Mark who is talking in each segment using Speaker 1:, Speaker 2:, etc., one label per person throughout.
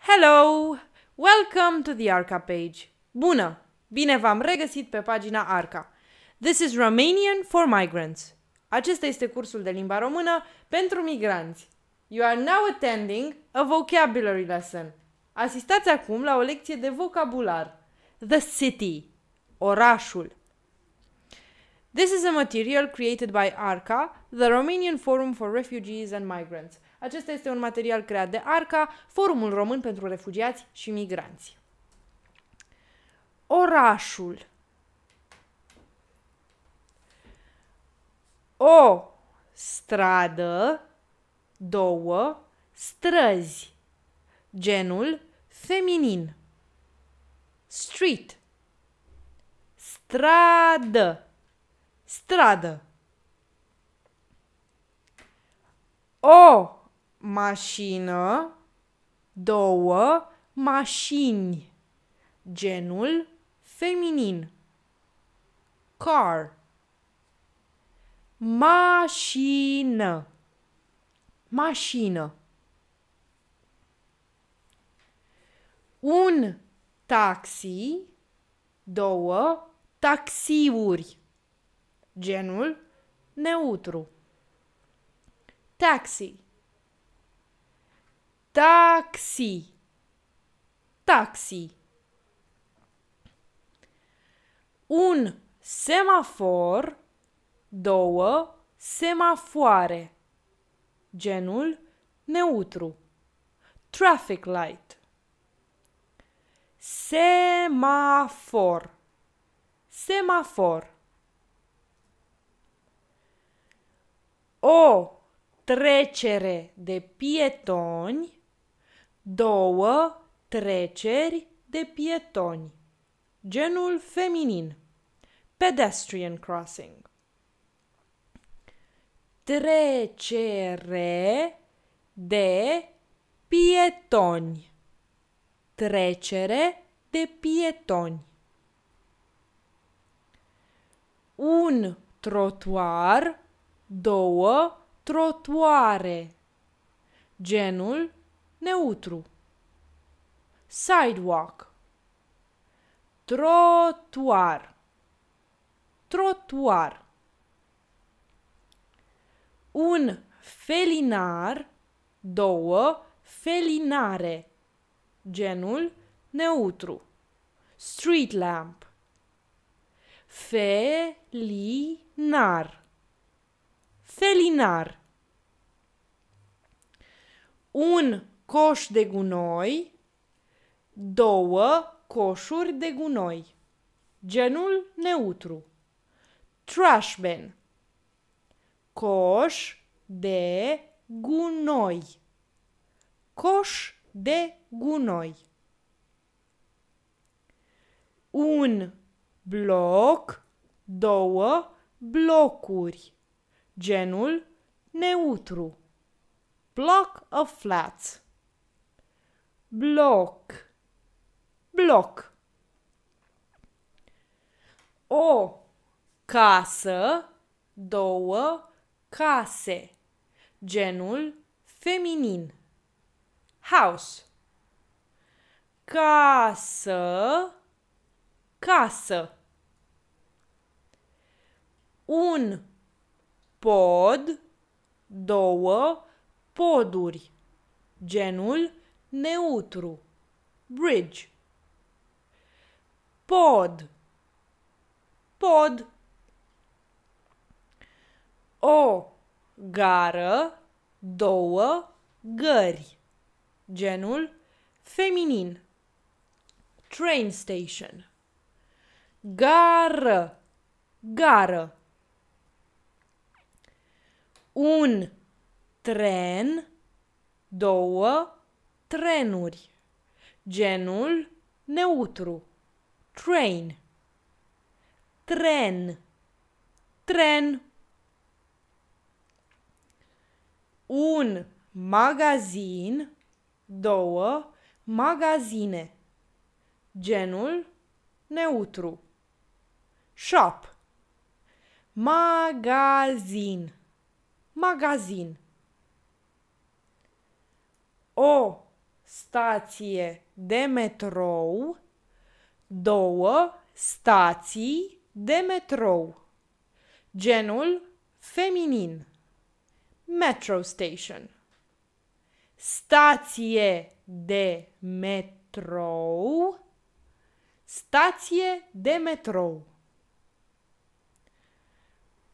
Speaker 1: Hello! Welcome to the Arca page. Bună! Bine v-am regăsit pe pagina Arca. This is Romanian for migrants. Acesta este cursul de limba română pentru migranți. You are now attending a vocabulary lesson. Asistați acum la o lecție de vocabular. The city. Orașul. This is a material created by ARCA, the Romanian Forum for Refugees and Migrants. Acesta este un material creat de ARCA, Forumul Român pentru Refugiați și Migranți. Orașul. O stradă, două străzi. Genul feminin. Street. Stradă. Stradă. O mașină, două mașini. Genul feminin. Car. Mașină. Mașină. Un taxi, două taxiuri. Genul neutru. Taxi. Taxi. Taxi. Un semafor, două semafoare. Genul neutru. Traffic light. Semafor. Semafor. O trecere de pietoni, două treceri de pietoni. Genul feminin. Pedestrian crossing. Trecere de pietoni. Trecere de pietoni. Un trotuar, două trotuare. Genul neutru. Sidewalk. Trotuar. Trotuar. Un felinar, două felinare. Genul neutru. Street lamp. Felinar. Felinar. Un coș de gunoi, două coșuri de gunoi. Genul neutru. Trash bin. Coș de gunoi. Coș de gunoi. Un bloc, două blocuri. Genul neutru. Block of flats. Bloc. Bloc. O casă, două case. Genul feminin. House. Casă. Casă. Un pod, două poduri. Genul neutru. Bridge. Pod. Pod. O gară, două gări. Genul feminin. Train station. Gară. Gară. Un tren, două trenuri. Genul neutru. Train. Tren. Tren. Un magazin, două magazine. Genul neutru. Shop. Magazin. Magazin. O stație de metrou, 2 stații de metrou. Genul feminin. Metro station. Stație de metrou, stație de metrou.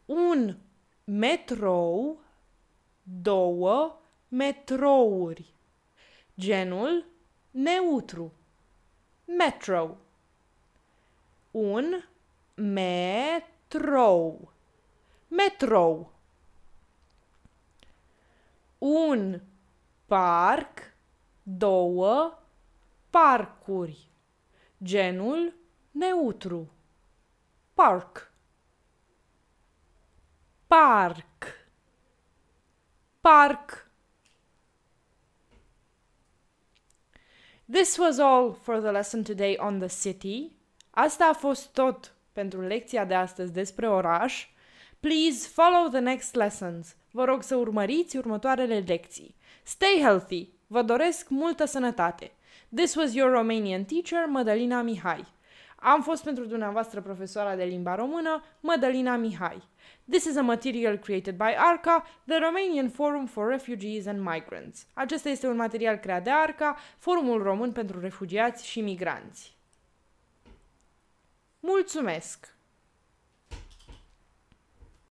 Speaker 1: Un metrou, 2 metrouri. Genul neutru. Metro. Un metrou. Metrou. Un parc, 2 parcuri. Genul neutru. Park. Parc. Park. This was all for the lesson today on the city. Asta a fost tot pentru lecția de astăzi despre oraș. Please follow the next lessons. Vă rog să urmăriți următoarele lecții. Stay healthy. Vă doresc multă sănătate. This was your Romanian teacher, Mădălina Mihai. Am fost pentru dumneavoastră profesoara de limba română, Mădălina Mihai. This is a material created by ARCA, the Romanian Forum for Refugees and Migrants. Acesta este un material creat de ARCA, Forumul Român pentru Refugiați și Migranți. Mulțumesc!